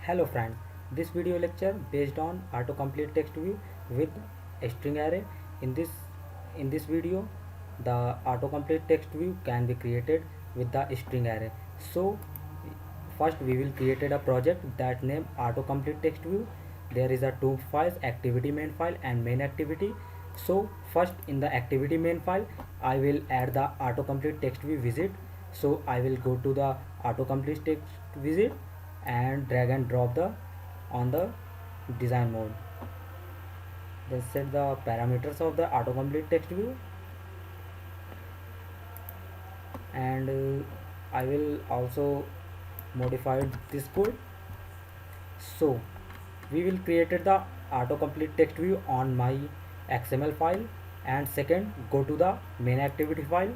Hello friends, this video lecture based on autocomplete text view with a string array. In this in this video, the autocomplete text view can be created with the string array. So first we will created a project that name autocomplete text view. There is a two files, activity main file and main activity. So first in the activity main file, I will add the autocomplete text view visit. So I will go to the autocomplete text visit and drag and drop the on the design mode. Then set the parameters of the autocomplete text view, and I will also modify this code. So we will created the autocomplete text view on my XML file, and second go to the main activity file.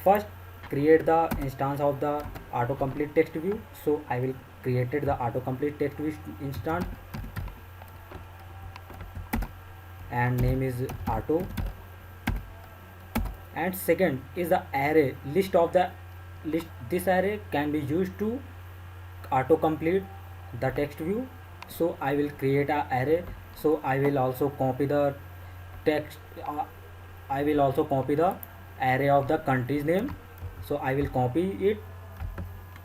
First create the instance of the autocomplete text view. So I will created the autocomplete text view instance and name is auto, and second is the array list of the list. This array can be used to autocomplete the text view. So I will create a array. So I will also copy the text I will also copy the array of the country's name. So I will copy it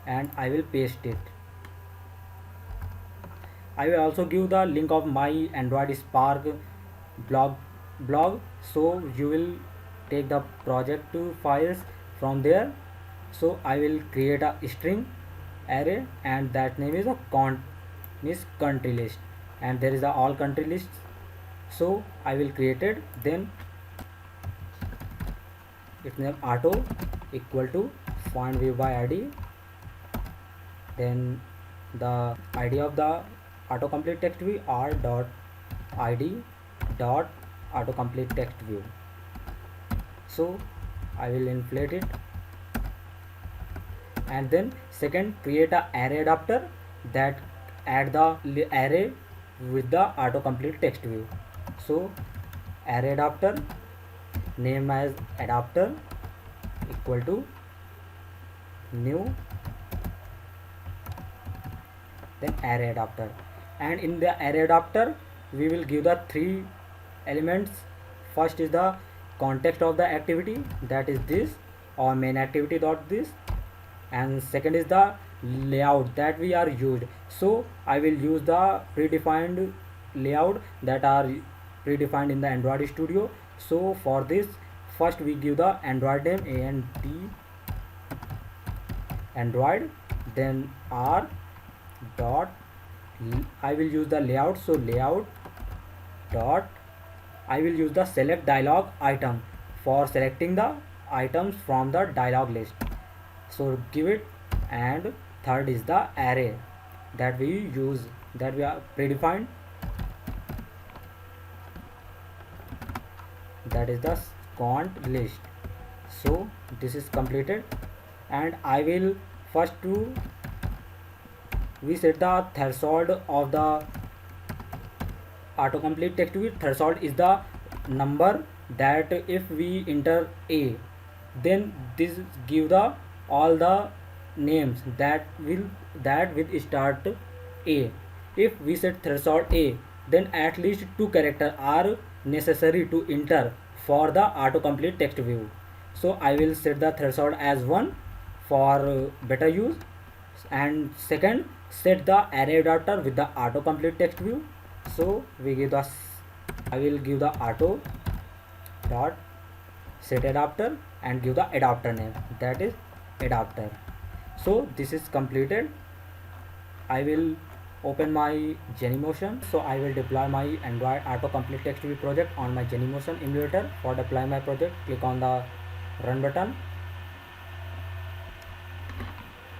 and I will paste it. I will also give the link of my Android Spark blog, so you will take the project files from there. So I will create a string array and that name is a country list, and there is a all country lists. So I will create it, then its name auto equal to find view by id, then the id of the autocomplete text view r dot id dot autocomplete text view. So I will inflate it, and then second create a array adapter that add the array with the autocomplete text view. So array adapter name as adapter equal to new, then array adapter, and in the array adapter we will give the three elements. First is the context of the activity, that is this or main activity dot this, and second is the layout that we are used. So I will use the predefined layout that are predefined in the Android Studio. So for this, first we give the Android name Android, then r dot I will use the layout. So layout dot I will use the select dialog item for selecting the items from the dialog list. So give it, and third is the array that we use, that we are predefined, that is the cont list. So this is completed, and I will first to we set the threshold of the autocomplete text view. Threshold is the number that if we enter a, then this give the all the names that will start a. If we set threshold a, then at least two characters are necessary to enter for the autocomplete text view. So I will set the threshold as 1 for better use, and second set the array adapter with the autocomplete text view. So we give the I will give the auto dot set adapter and give the adapter name, that is adapter. So this is completed. I will open my Genymotion. So I will deploy my Android autocomplete text view project on my Genymotion emulator. For deploy my project, click on the run button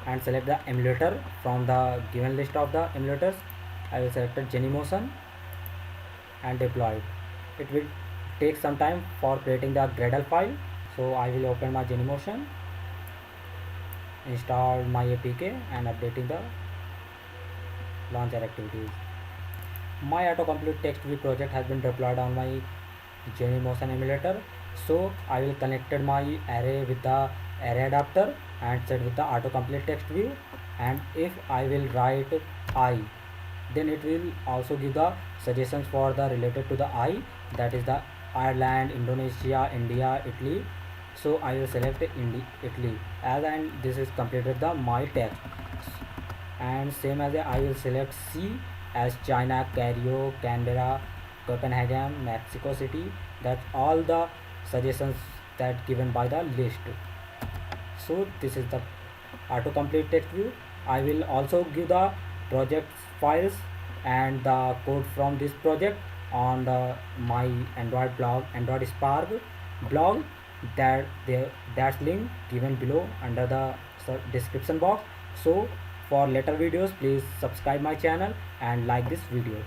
and select the emulator from the given list of the emulators. I will select Genymotion and deploy it. It will take some time for creating the Gradle file. So I will open my Genymotion, install my APK and updating the launcher activities. My autocomplete text view project has been deployed on my Genymotion emulator. So I will connected my array with the array adapter and set with the autocomplete text view, And if I will write I, then it will also give the suggestions for the related to the I, that is the Ireland, Indonesia, India, Italy. So I will select Italy as, and this is completed the my text. And same as I will select C as China, Cairo, Canberra, Copenhagen, Mexico City. That's all the suggestions that given by the list. So this is the autocomplete text view. I will also give the project files and the code from this project on my Android blog, Android Spark blog, that there, that's link given below under the description box. So for later videos, please subscribe my channel and like this video.